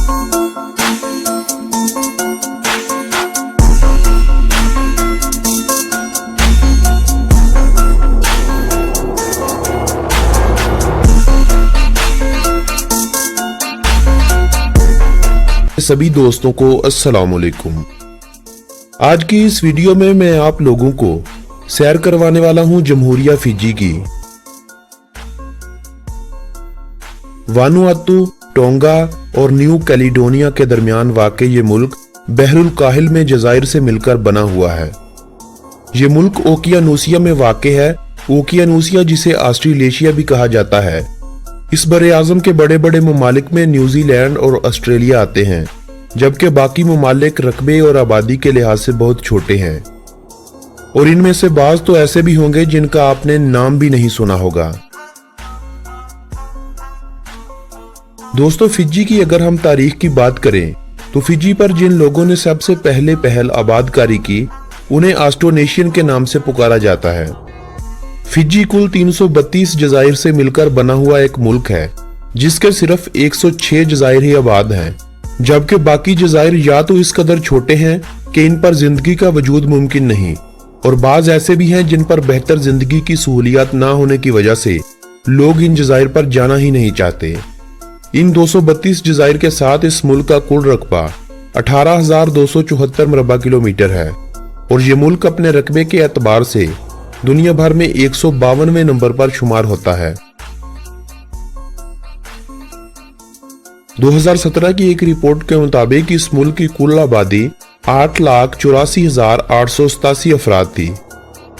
सभी दोस्तों को अस्सलाम वालेकुम। आज की इस वीडियो में मैं आप लोगों को सैर करवाने वाला हूं जमहूरिया फिजी की। वानुआतू, टोंगा और न्यू कैलिडोनिया के दरमियान वाक़े ये मुल्क बहरुल काहिल में जज़ाइर से मिलकर बना हुआ है। ये मुल्क ओकियानूसिया में वाक़े है। ओकियानूसिया जिसे ऑस्ट्रेलेशिया भी कहा जाता है। इस बड़े आज़म के बड़े बड़े ममालिक में न्यूजीलैंड और ऑस्ट्रेलिया आते हैं, जबकि बाकी ममालिक रकबे और आबादी के लिहाज से बहुत छोटे हैं। और इनमें से बाज़ तो ऐसे भी होंगे जिनका आपने नाम भी नहीं सुना होगा। दोस्तों, फिजी की अगर हम तारीख की बात करें तो फिजी पर जिन लोगों ने सबसे पहले पहल आबादकारी की उन्हें ऑस्ट्रोनेशियन के नाम से पुकारा जाता है। फिजी कुल 332 जज़ाइर से मिलकर बना हुआ एक मुल्क है, जिसके सिर्फ 106 जज़ाइर ही आबाद हैं, जबकि बाकी जज़ाइर या तो इस कदर छोटे हैं कि इन पर जिंदगी का वजूद मुमकिन नहीं, और बाज ऐसे भी हैं जिन पर बेहतर जिंदगी की सहूलियात ना होने की वजह से लोग इन जज़ाइर पर जाना ही नहीं चाहते। इन 232 जज़ाइर के साथ इस मुल्क का कुल रकबा 18,274 मरबा किलोमीटर है, और ये मुल्क अपने रकबे के एतबार से दुनिया भर में 152वें नंबर पर शुमार होता है। 2017 की एक रिपोर्ट के मुताबिक इस मुल्क की कुल आबादी 8,84,887 अफराद थी,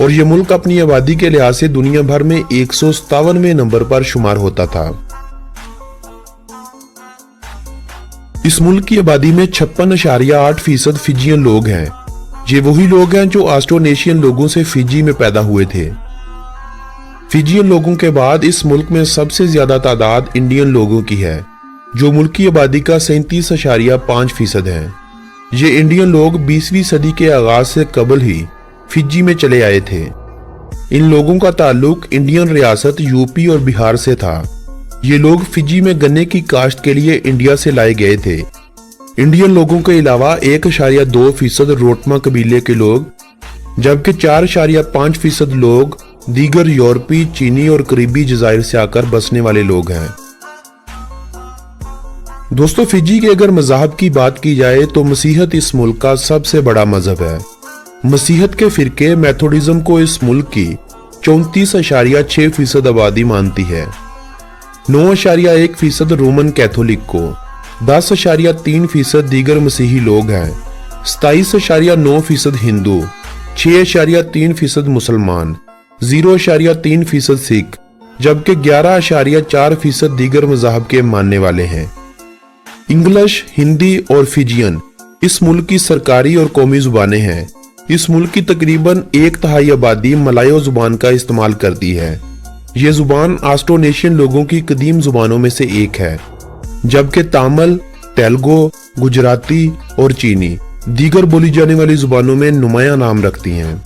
और ये मुल्क अपनी आबादी के लिहाज से दुनिया भर में 157वें नंबर पर शुमार होता था। इस मुल्क की आबादी में 56.8% फिजियन लोग हैं। ये वही लोग हैं जो ऑस्ट्रोनेशियन लोगों से फिजी में पैदा हुए थे। फिजियन लोगों के बाद इस मुल्क में सबसे ज्यादा तादाद इंडियन लोगों की है, जो मुल्क की आबादी का 37.5% है। ये इंडियन लोग 20वीं सदी के आगाज से कबल ही फिजी में चले आए थे। इन लोगों का ताल्लुक इंडियन रियासत यूपी और बिहार से था। ये लोग फिजी में गन्ने की काश्त के लिए इंडिया से लाए गए थे। इंडियन लोगों के अलावा 1.2% रोटमा कबीले के लोग, जबकि 4.5% लोग दीगर यूरोपी, चीनी और करीबी जज़ाइर से आकर बसने वाले लोग हैं। दोस्तों, फिजी के अगर मज़हब की बात की जाए तो मसीहत इस मुल्क का सबसे बड़ा मजहब है। मसीहत के फिरके मेथोडिज्म को इस मुल्क की 34.6% आबादी मानती है। 9.1% रोमन कैथोलिक को, 10.3% दीगर मसीही लोग हैं, 27.9% हिंदू, 6.3% मुसलमान, 0.3% सिख, जबकि 11.4% दीगर मज़हब के मानने वाले हैं। इंग्लिश, हिंदी और फिजियन इस मुल्क की सरकारी और कौमी जुबानें हैं। इस मुल्क की तकरीबन 1/3 आबादी मलायो जुबान का इस्तेमाल करती है। ये जुबान ऑस्ट्रोनेशियन लोगों की कदीम जुबानों में से एक है, जबकि तमिल, तेलुगु, गुजराती और चीनी दीगर बोली जाने वाली जुबानों में नुमाया नाम रखती हैं।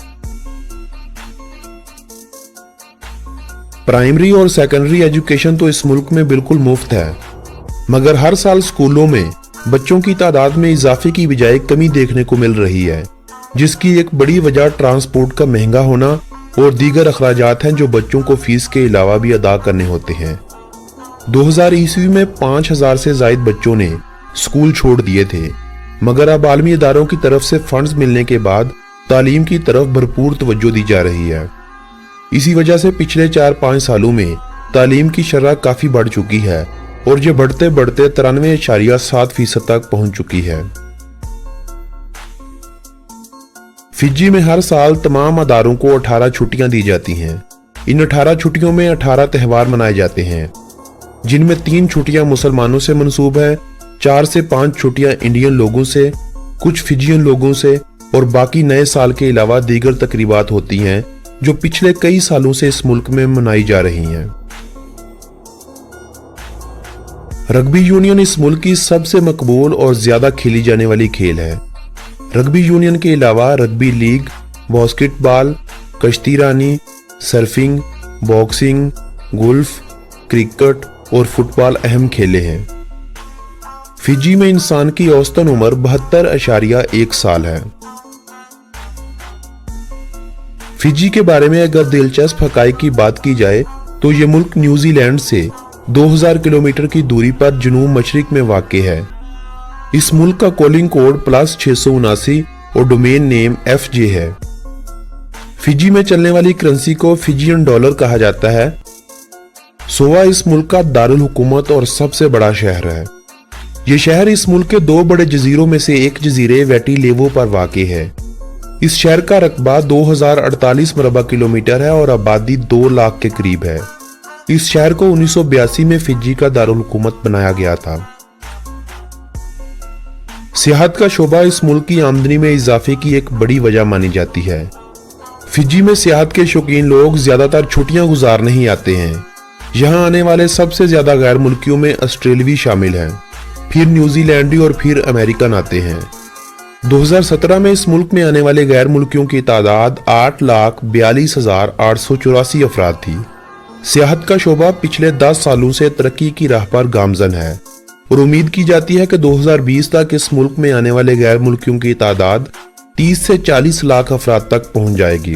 प्राइमरी और सेकेंडरी एजुकेशन तो इस मुल्क में बिल्कुल मुफ्त है, मगर हर साल स्कूलों में बच्चों की तादाद में इजाफे की बजाय कमी देखने को मिल रही है, जिसकी एक बड़ी वजह ट्रांसपोर्ट का महंगा होना और दीगर अखराजात हैं जो बच्चों को फीस के अलावा भी अदा करने होते हैं। 2000 ईस्वी में 5000 से ज्यादा बच्चों ने स्कूल छोड़ दिए थे, मगर अब आलमी इदारों की तरफ से फंड्स मिलने के बाद तालीम की तरफ भरपूर तवज्जो दी जा रही है। इसी वजह से पिछले 4-5 सालों में तालीम की शरह काफी बढ़ चुकी है, और ये बढ़ते बढ़ते 93.7% तक पहुंच चुकी है। फिजी में हर साल तमाम अदारों को 18 छुट्टियां दी जाती हैं। इन 18 छुट्टियों में 18 त्यौहार मनाए जाते हैं, जिनमें 3 छुट्टियां मुसलमानों से मंसूब है, 4 से 5 छुट्टियां इंडियन लोगों से, कुछ फिजियन लोगों से, और बाकी नए साल के अलावा दीगर तकरीबात होती हैं जो पिछले कई सालों से इस मुल्क में मनाई जा रही हैं। रग्बी यूनियन इस मुल्क की सबसे मकबूल और ज्यादा खेली जाने वाली खेल है। रग्बी यूनियन के अलावा रग्बी लीग, बास्केटबॉल, कश्ती रानी, सर्फिंग, बॉक्सिंग, गोल्फ, क्रिकेट और फुटबॉल अहम खेले हैं। फिजी में इंसान की औसतन उम्र 72.1 साल है। फिजी के बारे में अगर दिलचस्प हकाइक की बात की जाए तो ये मुल्क न्यूजीलैंड से 2000 किलोमीटर की दूरी पर जनूब मशरिक में वाक़ है। इस मुल्क का कॉलिंग कोड +679 और डोमेन नेम FJ है। फिजी में चलने वाली करेंसी को फिजियन डॉलर कहा जाता है। सोवा इस मुल्क का दारुल हुकूमत और सबसे बड़ा शहर है। ये शहर इस मुल्क के 2 बड़े जजीरों में से एक जजीरे वेटिलेवो पर वाक़ है। इस शहर का रकबा 2048 मरबा किलोमीटर है और आबादी 2 लाख के करीब है। इस शहर को 1982 में फिजी का दारुल हुकूमत बनाया गया था। सियाहत का शोबा इस मुल्क की आमदनी में इजाफे की एक बड़ी वजह मानी जाती है। फिजी में सियाहत के शौकीन लोग ज्यादातर छुट्टियां गुजारने ही आते हैं। यहाँ आने वाले सबसे ज्यादा गैर मुल्कियों में ऑस्ट्रेलियावी शामिल हैं, फिर न्यूजीलैंडी और फिर अमेरिकन आते हैं। 2017 में इस मुल्क में आने वाले गैर मुल्कियों की तादाद 8,42,884 अफराद थी। सियाहत का शोबा पिछले 10 सालों से तरक्की की राह पर गामजन है और उम्मीद की जाती है कि 2020 तक इस मुल्क में आने वाले गैर मुल्कियों की तादाद 30 से 40 लाख अफराद तक पहुंच जाएगी।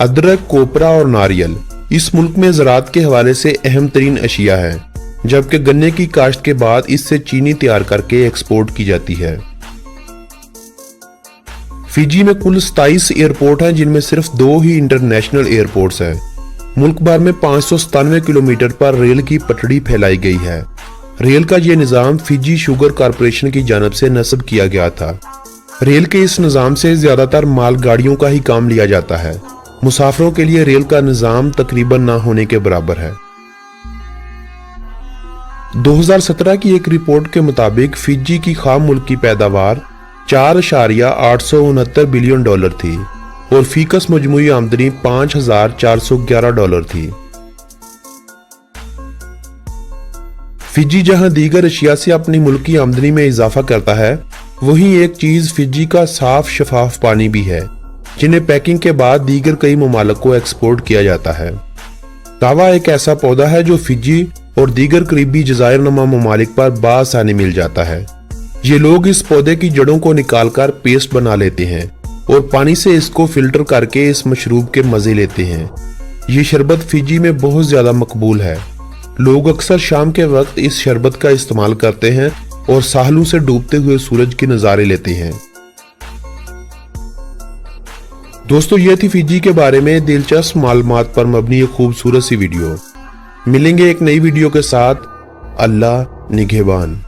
अदरक, कोपरा और नारियल इस मुल्क में ज़राअत के हवाले से अहम तरीन अशिया है, जबकि गन्ने की काश्त के बाद इससे चीनी तैयार करके एक्सपोर्ट की जाती है। फिजी में कुल 27 एयरपोर्ट हैं, जिनमें सिर्फ 2 ही इंटरनेशनल एयरपोर्ट्स हैं। मुल्क भर में 597 किलोमीटर पर रेल की पटड़ी फैलाई गई है। रेल का ये निज़ाम फिजी शुगर कॉरपोरेशन की जानिब से नस्ब किया गया था। रेल के इस निज़ाम से ज्यादातर मालगाड़ियों का ही काम लिया जाता है। मुसाफिरों के लिए रेल का निज़ाम तकरीबन ना होने के बराबर है। 2017 की एक रिपोर्ट के मुताबिक फिजी की खाम मुल्क की पैदावार 4.869 बिलियन डॉलर थी और फीकस मजमूई आमदनी $5,411 थी। फिजी जहां दीगर अशिया से अपनी मुल्की आमदनी में इजाफा करता है, वहीं एक चीज फिजी का साफ शफाफ पानी भी है, जिन्हें पैकिंग के बाद दीगर कई ममालिक को एक्सपोर्ट किया जाता है। कावा एक ऐसा पौधा है जो फिजी और दीगर करीबी जज़ायर नुमा ममालिक पर बासानी मिल जाता है। ये लोग इस पौधे की जड़ों को निकालकर पेस्ट बना लेते हैं और पानी से इसको फिल्टर करके इस मशरूब के मजे लेते हैं। ये शरबत फिजी में बहुत ज्यादा मकबूल है। लोग अक्सर शाम के वक्त इस शरबत का इस्तेमाल करते हैं और साहलों से डूबते हुए सूरज के नज़ारे लेते हैं। दोस्तों, ये थी फिजी के बारे में दिलचस्प मालूमात पर मबनी एक खूबसूरत सी वीडियो। मिलेंगे एक नई वीडियो के साथ। अल्लाह निगहबान।